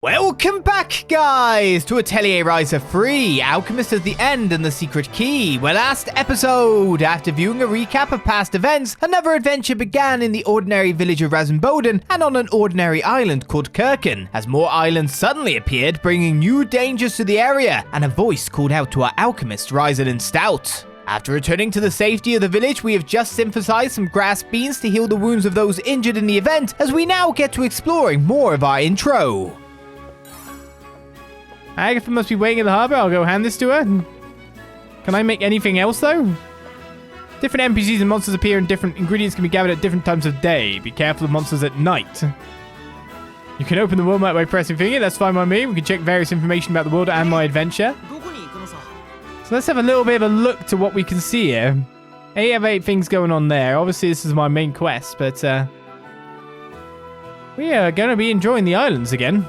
Welcome back, guys, to Atelier Ryza 3, Alchemist at the End and the Secret Key, where last episode, after viewing a recap of past events, another adventure began in the ordinary village of Rasenboden and on an ordinary island called Kurken, as more islands suddenly appeared, bringing new dangers to the area, and a voice called out to our alchemist, Ryza and Stout. After returning to the safety of the village, we have just synthesized some grass beans to heal the wounds of those injured in the event, as we now get to exploring more of our intro. Agatha must be waiting in the harbor. I'll go hand this to her. Can I make anything else, though? Different NPCs and monsters appear and different ingredients can be gathered at different times of day. Be careful of monsters at night. You can open the world map by pressing finger. That's fine by me. We can check various information about the world and my adventure. So let's have a little bit of a look to what we can see here. I have 8 things going on there. Obviously, this is my main quest, but we are going to be enjoying the islands again.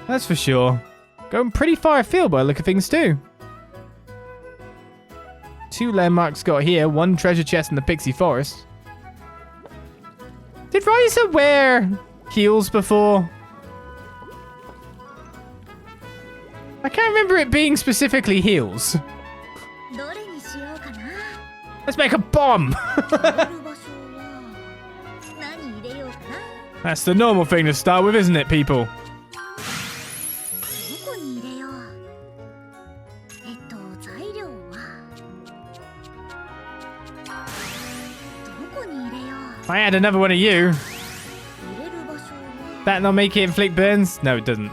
That's for sure. Going pretty far afield by the look of things too. 2 landmarks got here, 1 treasure chest in the Pixie Forest. Did Ryza wear heels before? I can't remember it being specifically heels. Let's make a bomb! That's the normal thing to start with, isn't it, people? If I had another one of you, that not make it inflict burns? No, it doesn't.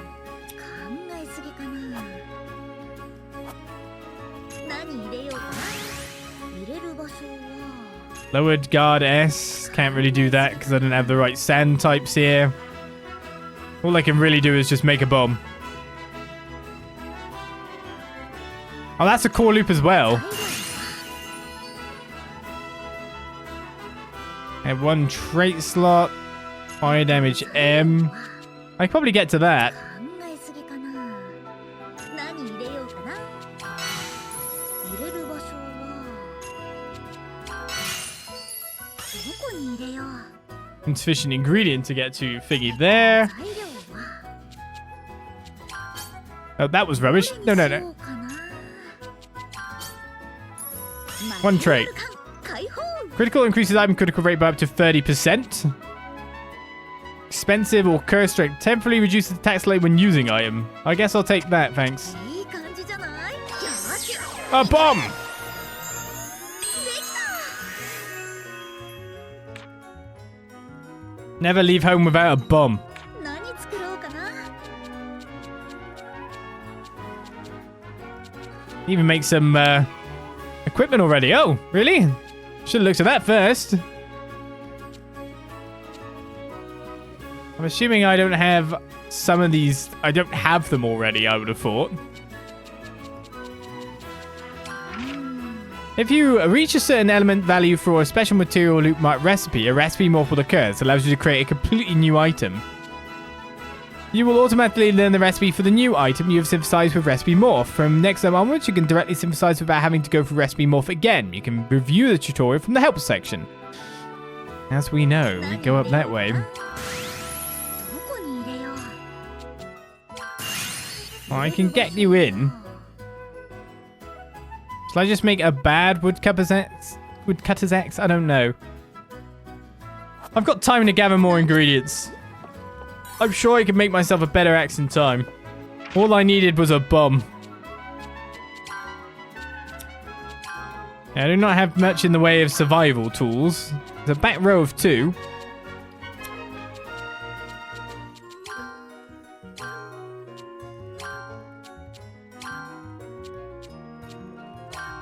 Lowered guard S. Can't really do that because I don't have the right sand types here. All I can really do is just make a bomb. Oh, that's a core loop as well. I have 1 trait slot. Fire damage M. I could probably get to that. Insufficient ingredient to get to thingy there. Oh, that was rubbish. No. 1 trait. Critical increases item critical rate by up to 30%. Expensive or curse strength. Temporarily reduces attack slate when using item. I guess I'll take that, thanks. A bomb! Never leave home without a bomb. Even make some equipment already. Oh, really? Should have looked at that first. I'm assuming I don't have some of these. I don't have them already, I would have thought. If you reach a certain element value for a special material loop marked recipe, a recipe morph will occur. This allows you to create a completely new item. You will automatically learn the recipe for the new item you have synthesized with Recipe Morph. From next time onwards, you can directly synthesize without having to go through Recipe Morph again. You can review the tutorial from the help section. As we know, we go up that way. Well, I can get you in. Shall I just make a bad woodcutter's axe? I don't know. I've got time to gather more ingredients. I'm sure I could make myself a better axe in time. All I needed was a bomb. I do not have much in the way of survival tools. There's a back row of 2.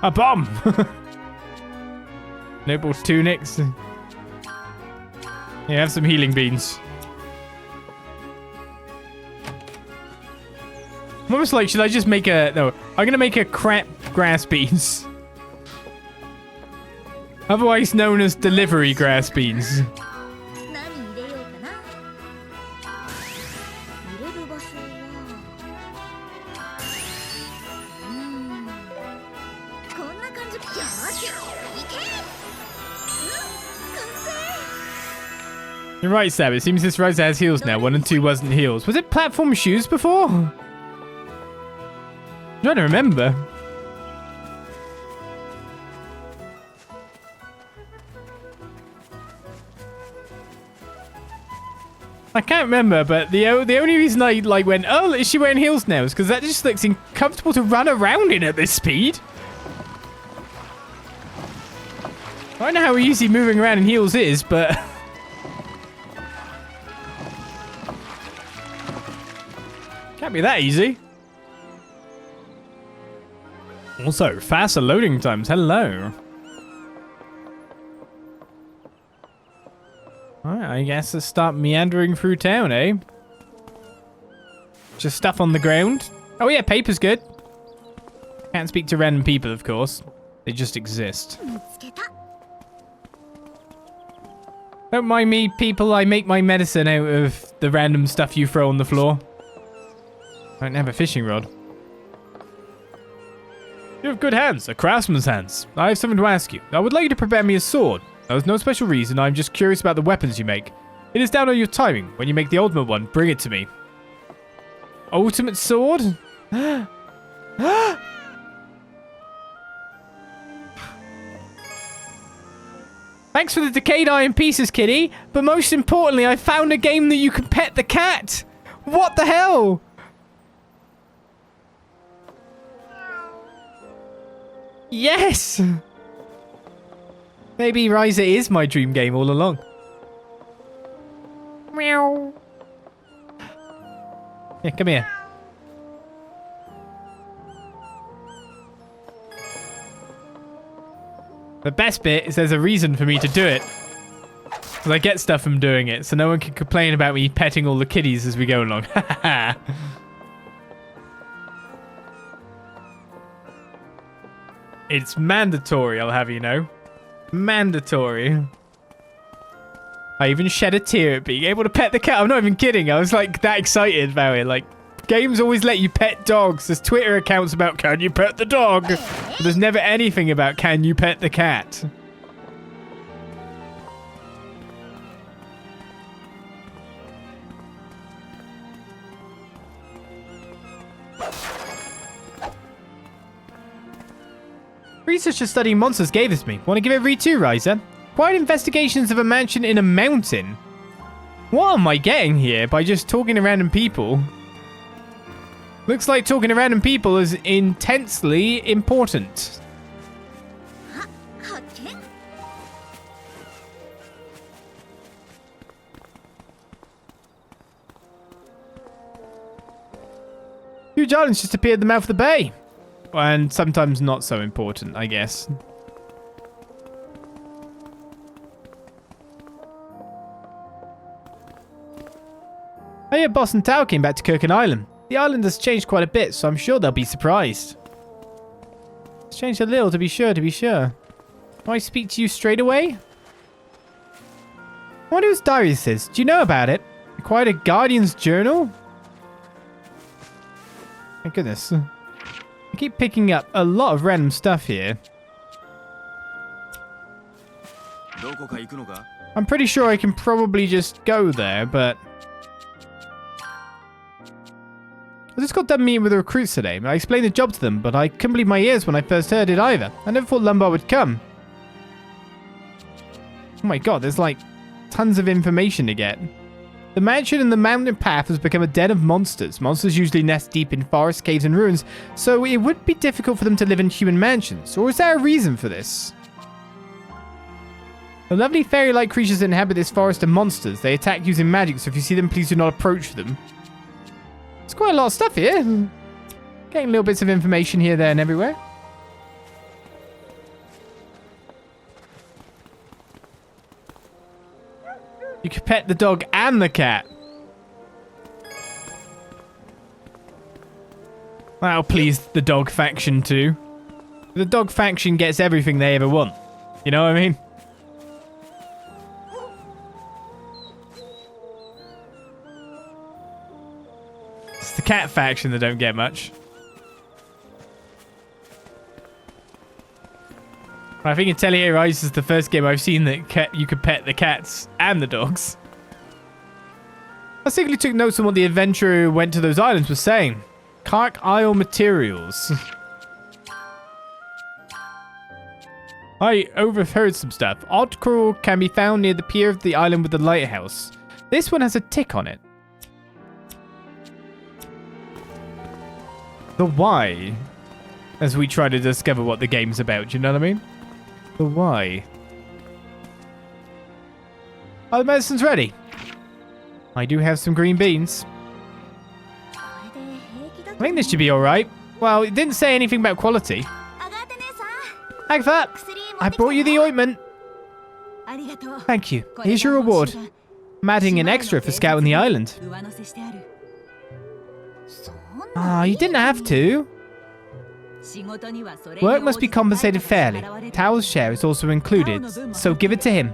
A bomb! Noble tunics. Yeah, have some healing beans. I'm almost like, should I just make a... No, I'm going to make a crap grass beans. Otherwise known as delivery grass beans. You're right, Sab. It seems this Ryza has heels now. 1 and 2 wasn't heels. Was it platform shoes before? I'm trying to remember. I can't remember, but the only reason I went, oh, is she wearing heels now? Is because that just looks uncomfortable to run around in at this speed. I don't know how easy moving around in heels is, but... Can't be that easy. Also, faster loading times. Hello. Alright, I guess let's start meandering through town, eh? Just stuff on the ground. Oh yeah, paper's good. Can't speak to random people, of course. They just exist. Don't mind me, people. I make my medicine out of the random stuff you throw on the floor. I don't have a fishing rod. You have good hands, a craftsman's hands. I have something to ask you. I would like you to prepare me a sword. There's no special reason, I'm just curious about the weapons you make. It is down on your timing. When you make the ultimate one, bring it to me. Ultimate sword? Thanks for the decayed iron pieces, kitty. But most importantly, I found a game that you can pet the cat. What the hell? Yes! Maybe Ryza is my dream game all along. Meow. Yeah, come here. The best bit is there's a reason for me to do it. Because I get stuff from doing it, so no one can complain about me petting all the kitties as we go along. It's mandatory, I'll have you know. Mandatory. I even shed a tear at being able to pet the cat. I'm not even kidding. I was like that excited about it. Like, games always let you pet dogs. There's Twitter accounts about can you pet the dog? But there's never anything about can you pet the cat. Researcher studying monsters gave this to me. Want to give it a read too, Ryza? Quiet investigations of a mansion in a mountain. What am I getting here by just talking to random people? Looks like talking to random people is intensely important. Huge islands just appeared at the mouth of the bay. And sometimes not so important, I guess. Oh yeah, Boss and Tao came back to Kurken Island. The island has changed quite a bit, so I'm sure they'll be surprised. It's changed a little, to be sure, to be sure. Do I speak to you straight away? I wonder whose diary this is. Do you know about it? Acquired a Guardian's journal? My goodness. I keep picking up a lot of random stuff here. I'm pretty sure I can probably just go there, but... I just got done meeting with the recruits today. I explained the job to them, but I couldn't believe my ears when I first heard it either. I never thought Lombard would come. Oh my god, there's like tons of information to get. The mansion and the mountain path has become a den of monsters. Monsters usually nest deep in forests, caves, and ruins, so it would be difficult for them to live in human mansions. Or is there a reason for this? The lovely fairy-like creatures that inhabit this forest are monsters. They attack using magic, so if you see them, please do not approach them. There's quite a lot of stuff here. Getting little bits of information here, there, and everywhere. You can pet the dog and the cat. That'll please the dog faction too. The dog faction gets everything they ever want. You know what I mean? It's the cat faction that don't get much. I think Atelier Ryza is the first game I've seen that you could pet the cats and the dogs. I simply took notes on what the adventurer who went to those islands was saying. Kurken Island materials. I overheard some stuff. Odd coral can be found near the pier of the island with the lighthouse. This one has a tick on it. The why, as we try to discover what the game's about, you know what I mean? The why. Oh, the medicine's ready. I do have some green beans. I think this should be alright. Well, it didn't say anything about quality. Agatha, I brought you the ointment. Thank you. Here's your reward. I'm adding an extra for scouting the island. Ah, you didn't have to. Work must be compensated fairly. Tao's share is also included, so give it to him.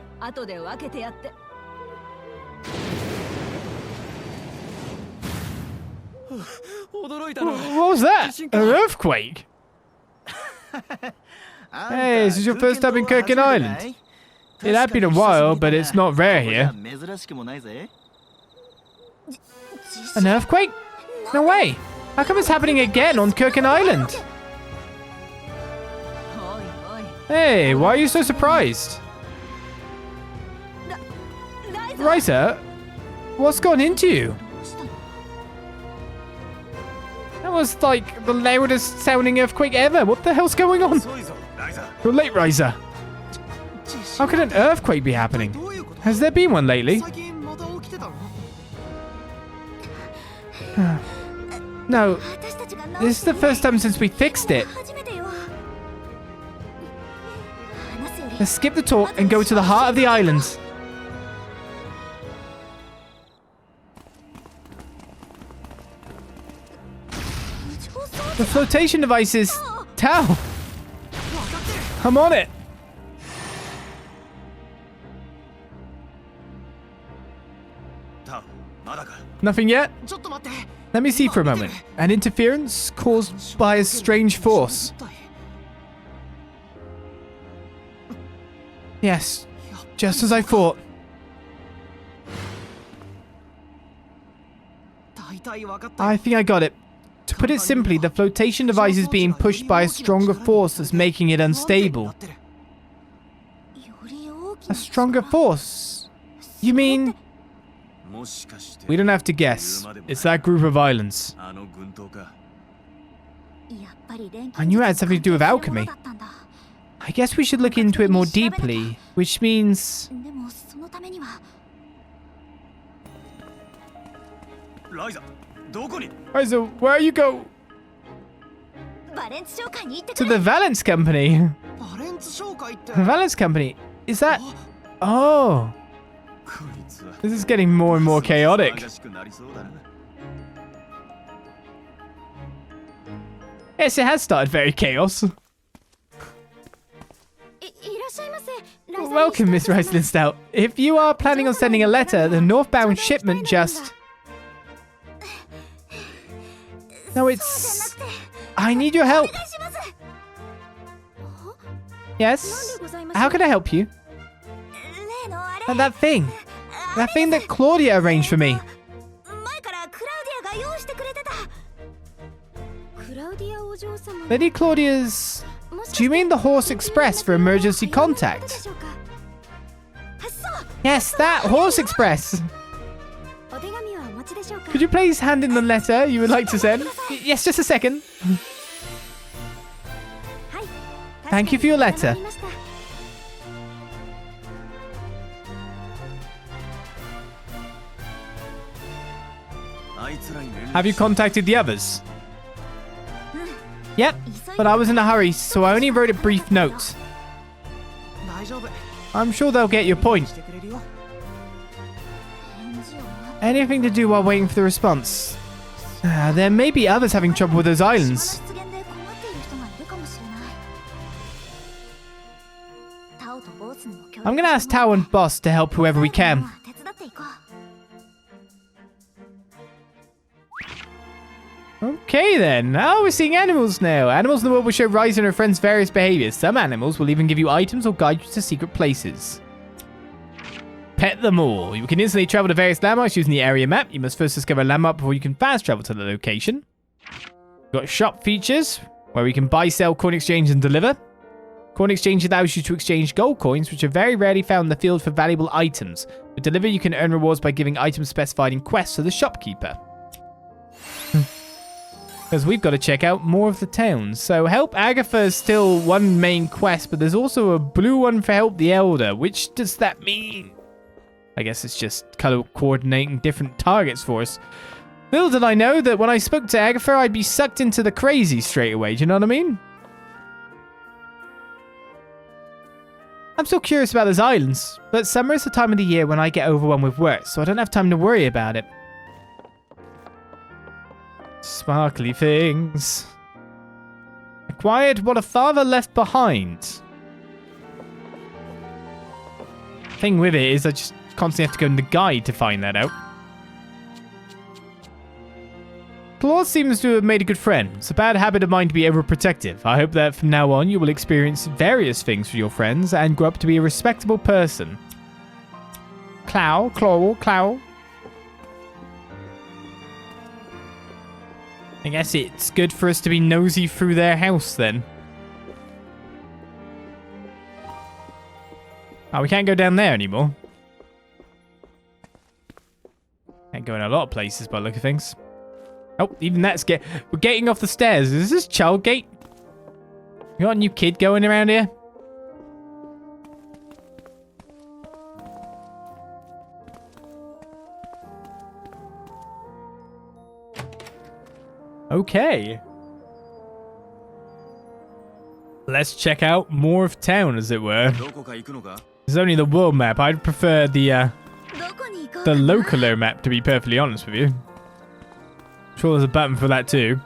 What was that? An earthquake? Hey, this is your first time in Kurken Island. It had been a while, but it's not rare here. An earthquake? No way. How come it's happening again on Kurken Island? Hey, why are you so surprised? Ryza, what's gone into you? That was like the loudest sounding earthquake ever. What the hell's going on? You're late, Ryza. How could an earthquake be happening? Has there been one lately? No, this is the first time since we fixed it. Let's skip the talk and go to the heart of the island. The flotation device is... Tao! I'm on it! Nothing yet? Let me see for a moment. An interference caused by a strange force. Yes, just as I thought. I think I got it. To put it simply, the flotation device is being pushed by a stronger force that's making it unstable. A stronger force? You mean... We don't have to guess. It's that group of islands. I knew it had something to do with alchemy. I guess we should look into it more deeply, which means... Ryza, where are you go? To the Valence Company. The Valence Company? Is that... Oh. This is getting more and more chaotic. Yes, it has started very chaos. Welcome, Miss Riceland Stout. If you are planning on sending a letter, the northbound shipment just... No, it's... I need your help. Yes? How can I help you? That thing. That thing that Claudia arranged for me. Lady Claudia's... Do you mean the Horse Express for emergency contact? Yes, that Horse Express. Could you please hand in the letter you would like to send? Yes, just a second. Thank you for your letter. Have you contacted the others? Yep, but I was in a hurry, so I only wrote a brief note. I'm sure they'll get your point. Anything to do while waiting for the response? There may be others having trouble with those islands. I'm gonna ask Tao and Boss to help whoever we can. Okay then, we're seeing animals now. Animals in the world will show Ryza and her friends various behaviors. Some animals will even give you items or guide you to secret places. pet them all. You can instantly travel to various landmarks using the area map. You must first discover a landmark before you can fast travel to the location. We've got shop features, where we can buy, sell, coin exchange, and deliver. Coin exchange allows you to exchange gold coins, which are very rarely found in the field, for valuable items. With deliver, you can earn rewards by giving items specified in quests to the shopkeeper. Because we've got to check out more of the towns. So help Agatha is still one main quest, but there's also a blue one for help the Elder. Which does that mean? I guess it's just color coordinating different targets for us. Little did I know that when I spoke to Agatha, I'd be sucked into the crazy straight away. Do you know what I mean? I'm still curious about those islands, but summer is the time of the year when I get overwhelmed with work, so I don't have time to worry about it. Sparkly things. Acquired what a father left behind. Thing with it is I just constantly have to go in the guide to find that out. Claude seems to have made a good friend. It's a bad habit of mine to be overprotective. I hope that from now on you will experience various things with your friends and grow up to be a respectable person. Clow. I guess it's good for us to be nosy through their house then. Oh, we can't go down there anymore. Can't go in a lot of places by the look of things. Oh, even that's we're getting off the stairs. Is this child gate? You got a new kid going around here? Okay. Let's check out more of town, as it were. It's only the world map. I'd prefer the localer map, to be perfectly honest with you. I'm sure there's a button for that too.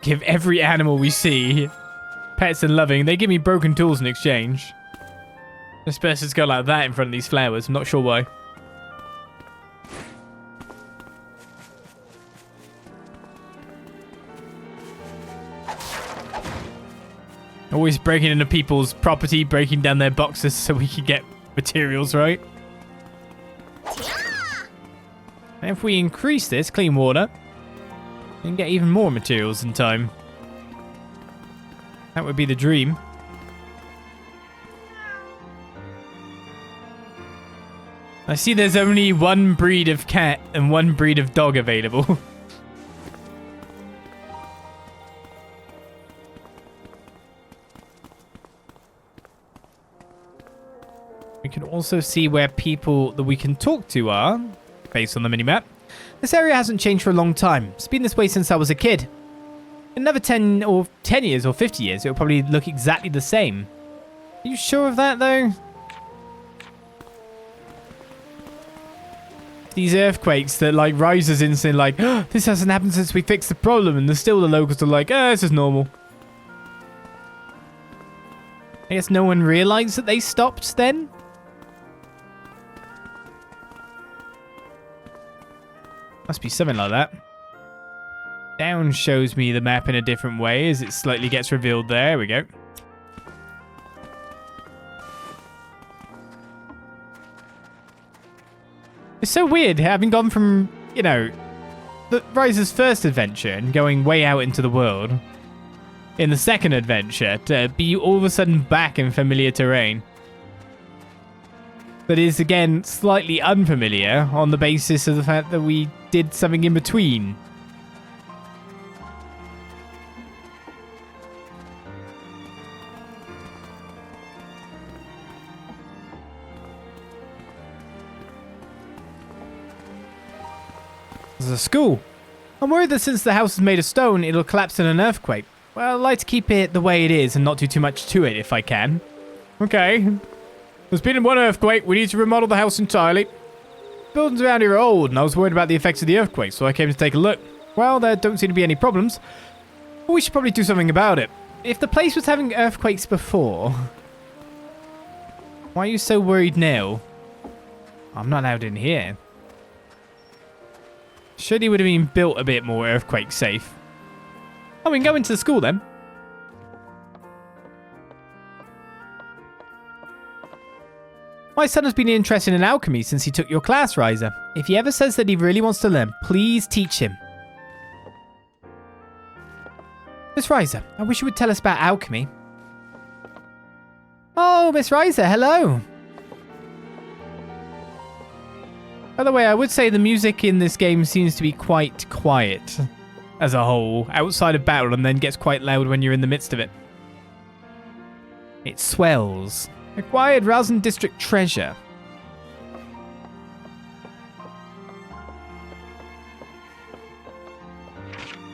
Give every animal we see pets and loving. They give me broken tools in exchange. This person's got like that in front of these flowers. I'm not sure why. Always breaking into people's property, breaking down their boxes so we can get materials, right? And if we increase this, clean water, we can get even more materials in time. That would be the dream. I see there's only one breed of cat and one breed of dog available. We can also see where people that we can talk to are, based on the minimap. This area hasn't changed for a long time. It's been this way since I was a kid. In another 10 years or 50 years, it'll probably look exactly the same. Are you sure of that, though? These earthquakes that, like, Ryza's instantly like, oh, this hasn't happened since we fixed the problem, and still the locals are like, oh, this is normal. I guess no one realized that they stopped then? Must be something like that. Down shows me the map in a different way as it slightly gets revealed there. There we go. It's so weird having gone from, you know, Ryza's first adventure and going way out into the world in the second adventure to be all of a sudden back in familiar terrain. That is, again, slightly unfamiliar on the basis of the fact that we did something in between. There's a school. I'm worried that since the house is made of stone, it'll collapse in an earthquake. Well, I'd like to keep it the way it is and not do too much to it if I can. Okay. There's been one earthquake. We need to remodel the house entirely. Buildings around here are old, and I was worried about the effects of the earthquake, so I came to take a look. Well, there don't seem to be any problems, but we should probably do something about it. If the place was having earthquakes before, why are you so worried now? I'm not allowed in here. Surely would have been built a bit more earthquake safe. Oh, we can go into the school then. My son has been interested in alchemy since he took your class, Ryza. If he ever says that he really wants to learn, please teach him. Miss Ryza, I wish you would tell us about alchemy. Oh, Miss Ryza, hello. By the way, I would say the music in this game seems to be quite quiet as a whole, outside of battle, and then gets quite loud when you're in the midst of it. It swells. Acquired Rasen District treasure.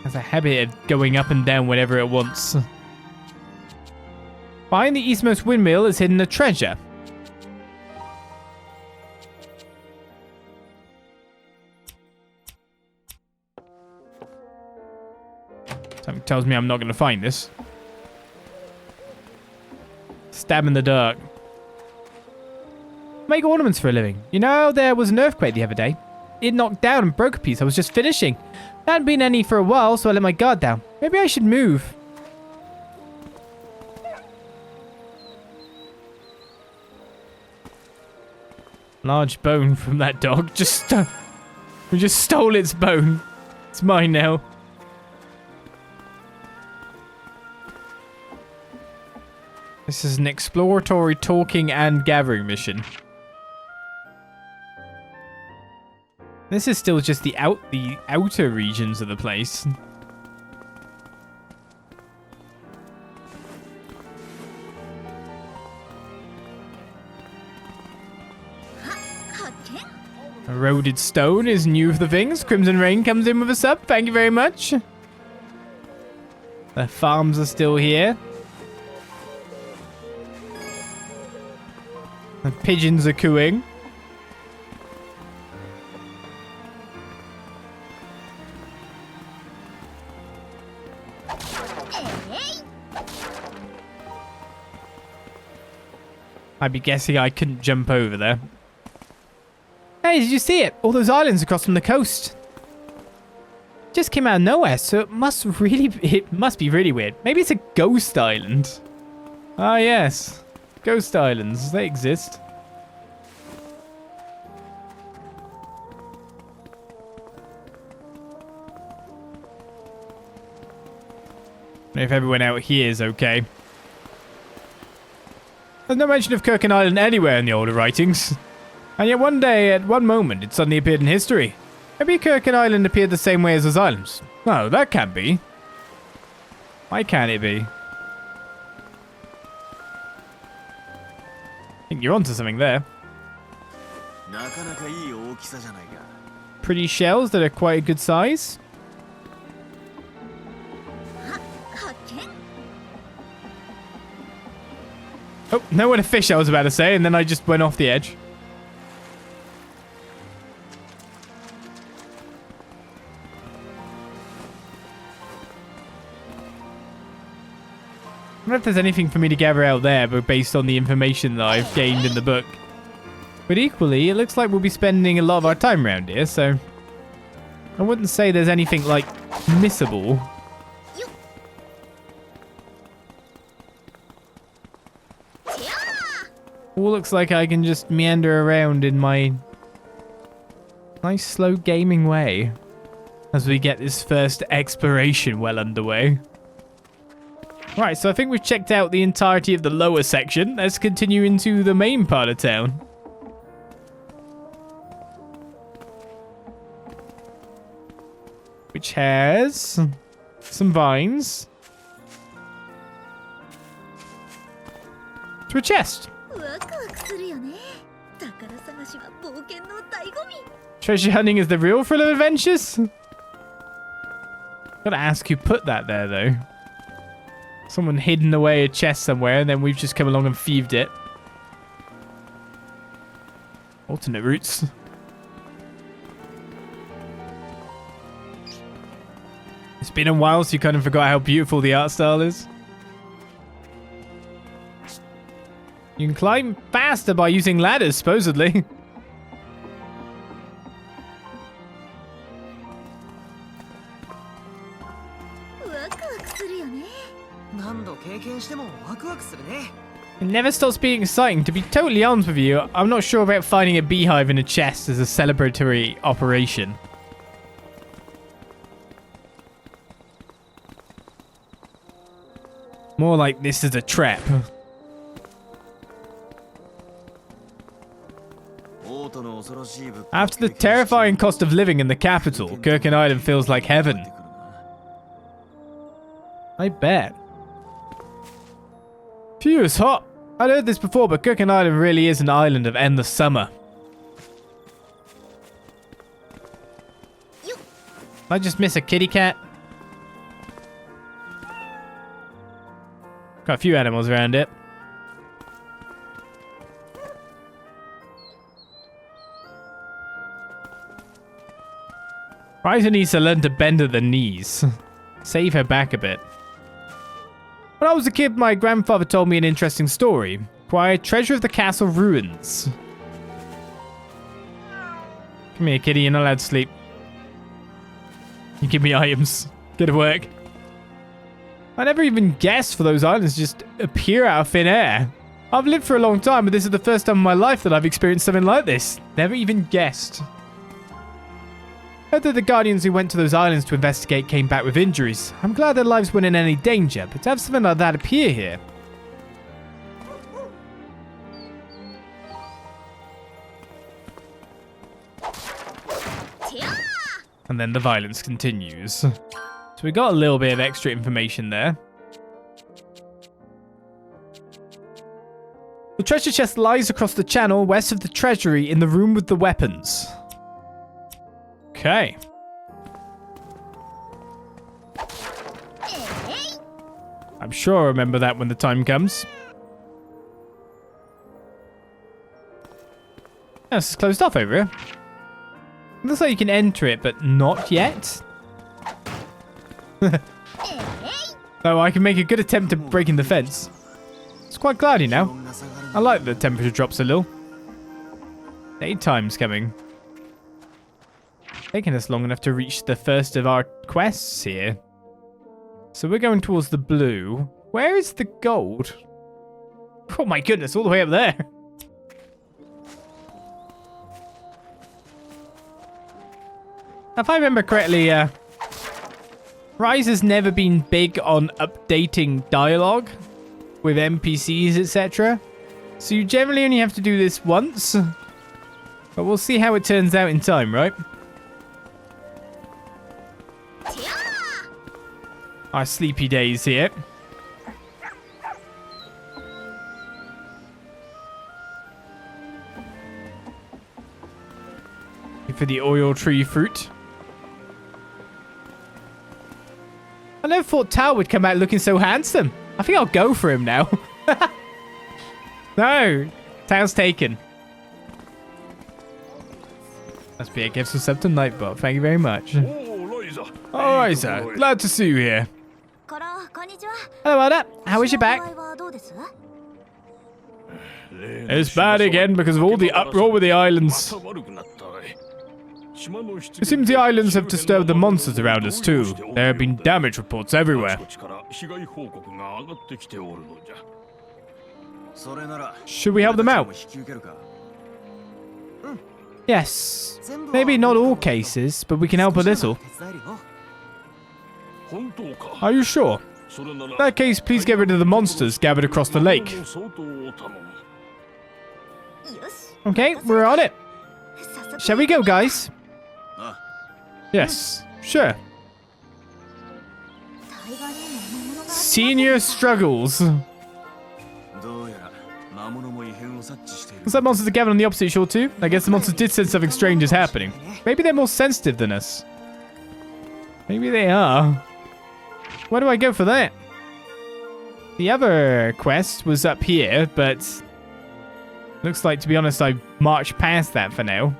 Has a habit of going up and down whenever it wants. Behind the eastmost windmill is hidden a treasure. Something tells me I'm not going to find this. Stab in the dark. Make ornaments for a living. You know, there was an earthquake the other day. It knocked down and broke a piece. I was just finishing. There hadn't been any for a while, so I let my guard down. Maybe I should move. Large bone from that dog. We just stole its bone. It's mine now. This is an exploratory talking and gathering mission. This is still just the outer regions of the place. Eroded stone is new of the things. Crimson Rain comes in with a sub. Thank you very much. The farms are still here. The pigeons are cooing. I'd be guessing I couldn't jump over there. Hey, did you see it? All those islands across from the coast. Just came out of nowhere, so it must be really weird. Maybe it's a ghost island. Ah, yes. Ghost islands, they exist. I don't know if everyone out here is okay. There's no mention of Kurken Island anywhere in the older writings. And yet one day, at one moment, it suddenly appeared in history. Maybe Kurken Island appeared the same way as those islands. No, that can't be. Why can't it be? I think you're onto something there. Pretty shells that are quite a good size. Oh, nowhere to fish, I was about to say, and then I just went off the edge. I don't know if there's anything for me to gather out there, but based on the information that I've gained in the book. But equally, it looks like we'll be spending a lot of our time around here, so I wouldn't say there's anything, like, missable. All looks like I can just meander around in my nice, slow gaming way as we get this first exploration well underway. Right, so I think we've checked out the entirety of the lower section. Let's continue into the main part of town. Which has some vines. To a chest. Treasure hunting is the real thrill of adventures? Gotta ask who put that there, though. Someone hidden away a chest somewhere, and then we've just come along and thieved it. Alternate routes. It's been a while, so you kind of forgot how beautiful the art style is. You can climb faster by using ladders, supposedly. It never stops being exciting. To be totally honest with you, I'm not sure about finding a beehive in a chest as a celebratory operation. More like this is a trap. After the terrifying cost of living in the capital, Kurken Island feels like heaven. I bet. Phew, it's hot. I'd heard this before, but Kurken Island really is an island of endless summer. I just miss a kitty cat. Got a few animals around it. Ryza needs to learn to bend at the knees. Save her back a bit. When I was a kid, my grandfather told me an interesting story. Quiet treasure of the castle ruins. Come here, kitty. You're not allowed to sleep. You give me items. Go to work. I never even guessed for those islands to just appear out of thin air. I've lived for a long time, but this is the first time in my life that I've experienced something like this. Never even guessed. Heard that the Guardians who went to those islands to investigate came back with injuries. I'm glad their lives weren't in any danger, but to have something like that appear here. And then the violence continues. So we got a little bit of extra information there. The treasure chest lies across the channel west of the treasury in the room with the weapons. Okay. I'm sure I'll remember that when the time comes. Oh, this is closed off over here. Looks like you can enter it, but not yet. Oh, I can make a good attempt at breaking the fence. It's quite cloudy now. I like that the temperature drops a little. Daytime's coming. Taking us long enough to reach the first of our quests here. So we're going towards the blue. Where is the gold? Oh my goodness, all the way up there. If I remember correctly, Ryza's never been big on updating dialogue with NPCs, etc. So you generally only have to do this once. But we'll see how it turns out in time, right? Our sleepy days here. For the oil tree fruit. I never thought Tao would come out looking so handsome. I think I'll go for him now. No, Tao's taken. Must be a gift of sub to Nightbot. Thank you very much. Oh, Ryza. Glad to see you here. Hello, Ada. How is your back? It's bad again because of all the uproar with the islands. It seems the islands have disturbed the monsters around us too. There have been damage reports everywhere. Should we help them out? Yes. Maybe not all cases, but we can help a little. Are you sure? In that case, please get rid of the monsters gathered across the lake. Okay, we're on it. Shall we go, guys? Yes, sure. Senior struggles. Looks like monsters are gathered on the opposite shore too. I guess the monsters did sense something strange is happening. Maybe they're more sensitive than us. Maybe they are. Where do I go for that? The other quest was up here, but looks like, to be honest, I marched past that for now.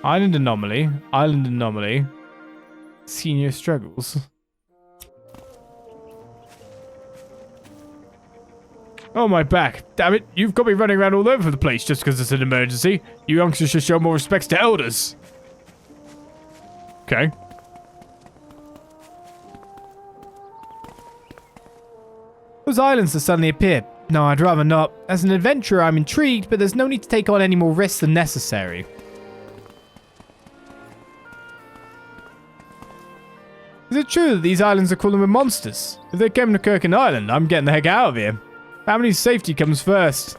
Island anomaly. Island anomaly. Senior struggles. Oh, my back. Damn it. You've got me running around all over the place just because it's an emergency. You youngsters should show more respects to elders. Okay. Those islands that suddenly appeared. No, I'd rather not. As an adventurer, I'm intrigued, but there's no need to take on any more risks than necessary. Is it true that these islands are crawling with monsters? If they came to Kurken Island, I'm getting the heck out of here. Family's safety comes first.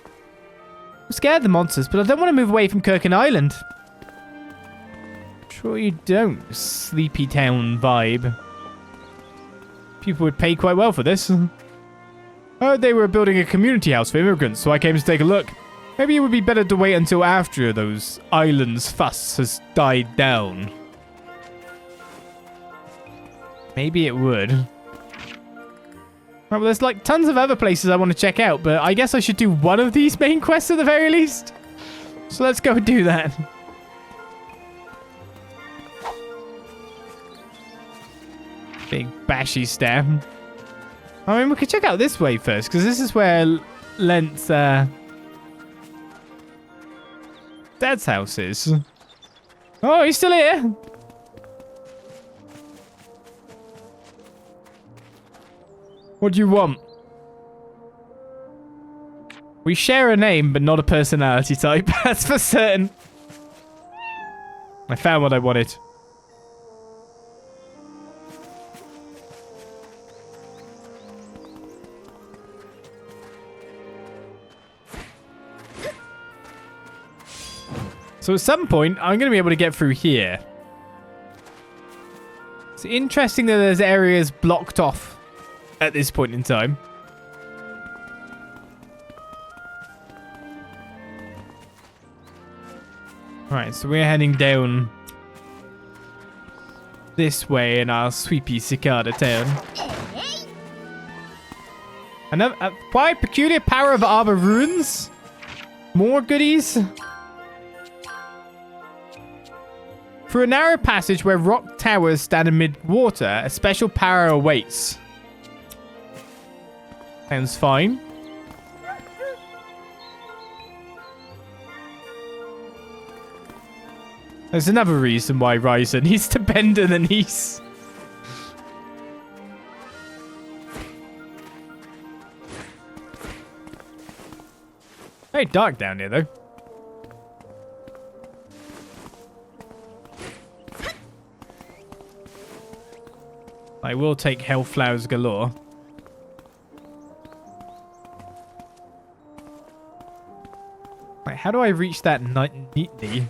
I'm scared of the monsters, but I don't want to move away from Kurken Island. Sure you don't, Sleepy Town vibe. People would pay quite well for this. I heard they were building a community house for immigrants, so I came to take a look. Maybe it would be better to wait until after those islands' fuss has died down. Maybe it would. Right, well, there's like tons of other places I want to check out, but I guess I should do one of these main quests at the very least. So let's go do that. Big bashy staff. I mean, we could check out this way first, because this is where Lent's dad's house is. Oh, he's still here. What do you want? We share a name, but not a personality type. That's for certain. I found what I wanted. So at some point, I'm going to be able to get through here. It's interesting that there's areas blocked off at this point in time. Right, so we're heading down this way in our sweepy cicada town. Another quite peculiar power of Arbor Ruins. More goodies. Through a narrow passage where rock towers stand amid water, a special power awaits. Sounds fine. There's another reason why Ryza needs to bend in the knees. Very dark down here, though. I will take Hellflowers galore. Right, how do I reach that neatly?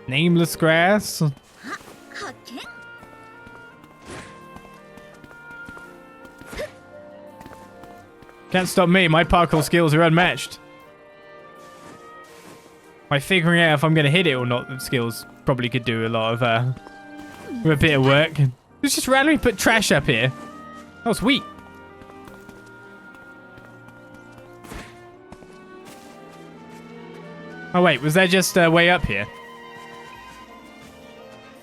Nameless grass. Can't stop me. My parkour skills are unmatched. My figuring out if I'm going to hit it or not skills probably could do a lot of, with a bit of work. Let's just randomly put trash up here. Oh, sweet. Oh, wait. Was there just way up here?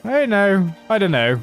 I don't know. I don't know.